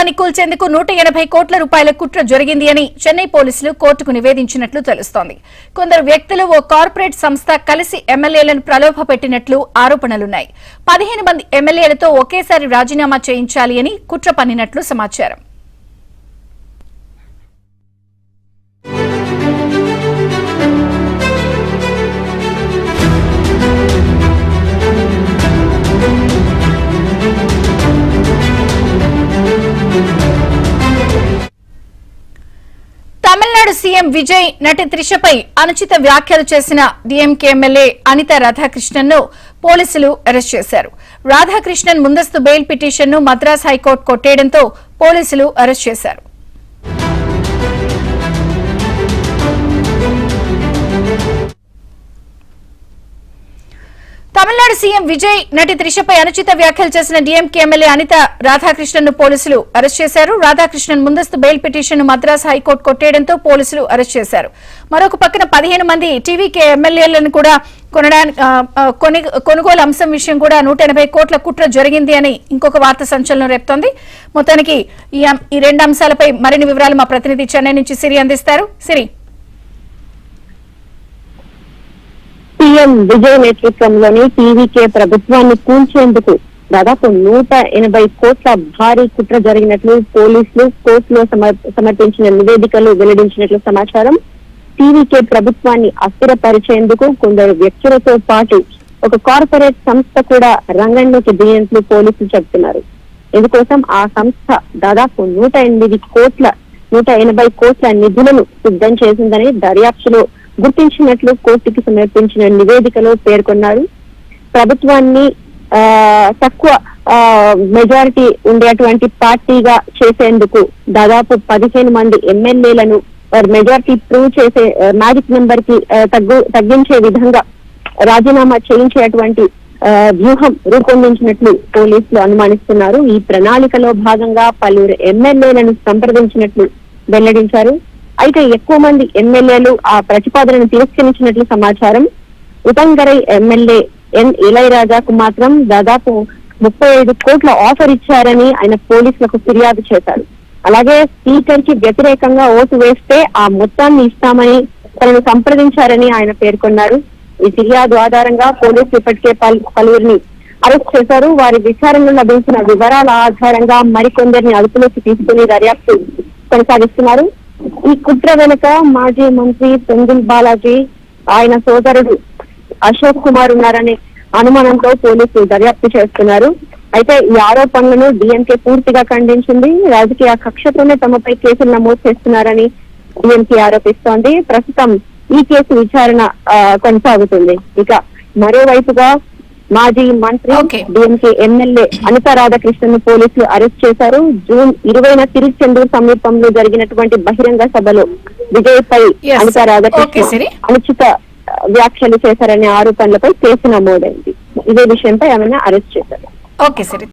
ప్రభుత్వాన్ని కూల్చేందుకు 180 కోట్ల రూపాయల కుట్ర జరిగింది అని చెన్నై పోలీసులు కోర్టుకు నివేదించినట్లు తెలుస్తోంది. కొందరు వ్యక్తులు ఓ కార్పొరేట్ సంస్థ కలిసి ఎమ్మెల్యేలను ప్రలోభపెట్టినట్లు ఆరోపణలున్నాయి. 15 మంది ఎమ్మెల్యేలతో ఒకేసారి రాజీనామా చేయించాలి అని కుట్ర పన్నినట్లు సమాచారం. తమిళనాడు సీఎం విజయ్ నటి త్రిషపై అనుచిత వ్యాఖ్యలు చేసిన డీఎంకే ఎమ్మెల్యే అనిత రాధాకృష్ణన్ ను పోలీసులు అరెస్ట్ చేశారు. రాధాకృష్ణన్ ముందస్తు బెయిల్ పిటిషన్ ను మద్రాస్ హైకోర్టు కొట్టేయడంతో పోలీసులు అరెస్ట్ చేశారు. తమిళనాడు సీఎం విజయ్ నటి త్రిషపై అనుచిత వ్యాఖ్యలు చేసిన డీఎంకే ఎమ్మెల్యే అనిత రాధాకృష్ణన్ ను పోలీసులు అరెస్ట్ చేశారు. రాధాకృష్ణన్ ముందస్తు బెయిల్ పిటిషన్ ను మద్రాస్ హైకోర్టు కొట్టేయడంతో పోలీసులు అరెస్ట్ చేశారు. మరొక పక్కన 15 మంది టీవీకే ఎమ్మెల్యేలను కూడా కొనుగోలు అంశం విషయం కూడా 180 కోట్ల కుట్ర జరిగింది అని ఇంకొక వార్త సంచలనం రేపుతోంది. మొత్తానికి ఈ రెండు అంశాలపై మరిన్ని వివరాలు మా ప్రతినిధి చెన్నై నుంచి సిరి అందిస్తారు. సిరి, సీఎం విజయ్ నేతృత్వంలోని టీవీకే ప్రభుత్వాన్ని కూల్చేందుకు దాదాపు 180 కోట్ల భారీ కుట్ర జరిగినట్లు పోలీసులు కోర్టులో సమర్పించిన నివేదికలు వెల్లడించినట్లు సమాచారం. టీవీకే ప్రభుత్వాన్ని అస్థిరపరిచేందుకు కొందరు వ్యక్తులతో పాటు ఒక కార్పొరేట్ సంస్థ కూడా రంగంలోకి దిగినట్లు పోలీసులు చెబుతున్నారు. ఇందుకోసం ఆ సంస్థ దాదాపు 180 కోట్ల నిధులను సిద్ధం చేసిందని దర్యాప్తులో గుర్తించినట్లు కోర్టుకి సమర్పించిన నివేదికలో పేర్కొన్నారు. ప్రభుత్వాన్ని తక్కువ మెజారిటీ ఉండేటువంటి పార్టీగా చేసేందుకు దాదాపు 15 మంది ఎమ్మెల్యేలను మెజారిటీ ప్రూవ్ చేసే మ్యాజిక్ నెంబర్ కి తగ్గించే విధంగా రాజీనామా చేయించేటువంటి వ్యూహం రూపొందించినట్లు పోలీసులు అనుమానిస్తున్నారు. ఈ ప్రణాళికలో భాగంగా పలువురు ఎమ్మెల్యేలను సంప్రదించినట్లు వెల్లడించారు. అయితే ఎక్కువ మంది ఎమ్మెల్యేలు ఆ ప్రతిపాదనను తిరస్కరించినట్లు సమాచారం. ఉతంగరై ఎమ్మెల్యే ఎన్ ఇళయరాజాకు మాత్రం దాదాపు 35 కోట్ల ఆఫర్ ఇచ్చారని ఆయన పోలీసులకు ఫిర్యాదు చేశారు. అలాగే స్పీకర్ కి వ్యతిరేకంగా ఓటు వేస్తే ఆ మొత్తాన్ని ఇస్తామని తనను సంప్రదించారని ఆయన పేర్కొన్నారు. ఈ ఫిర్యాదు ఆధారంగా పోలీసులు ఇప్పటికే పలువురిని అరెస్ట్ చేశారు. వారి విచారణలో లభించిన వివరాల ఆధారంగా మరికొందరిని అదుపులోకి తీసుకుని దర్యాప్తు కొనసాగిస్తున్నారు. ఈ కుట్ర వెనుక మాజీ మంత్రి సెంధిల్ బాలాజీ, ఆయన సోదరుడు అశోక్ కుమార్ ఉన్నారనే అనుమానంతో పోలీసులు దర్యాప్తు చేస్తున్నారు. అయితే ఈ ఆరోపణలను డీఎంకే పూర్తిగా ఖండించింది. రాజకీయ కక్షతోనే తమపై కేసులు నమోదు చేస్తున్నారని డీఎంకే ఆరోపిస్తోంది. ప్రస్తుతం ఈ కేసు విచారణ కొనసాగుతుంది. ఇక మరోవైపుగా మాజీ మంత్రి డీఎంకే ఎమ్మెల్యే అనిత రాధాకృష్ణన్ ను పోలీసులు అరెస్ట్ చేశారు. జూన్ 20న తిరుచెందూరు సమీపంలో జరిగినటువంటి బహిరంగ సభలో విజయ్ పై అనిత రాధాకృష్ణ అనుచిత వ్యాఖ్యలు చేశారనే ఆరోపణలపై కేసు నమోదైంది. ఇదే విషయంపై ఆమెను అరెస్ట్ చేశారు.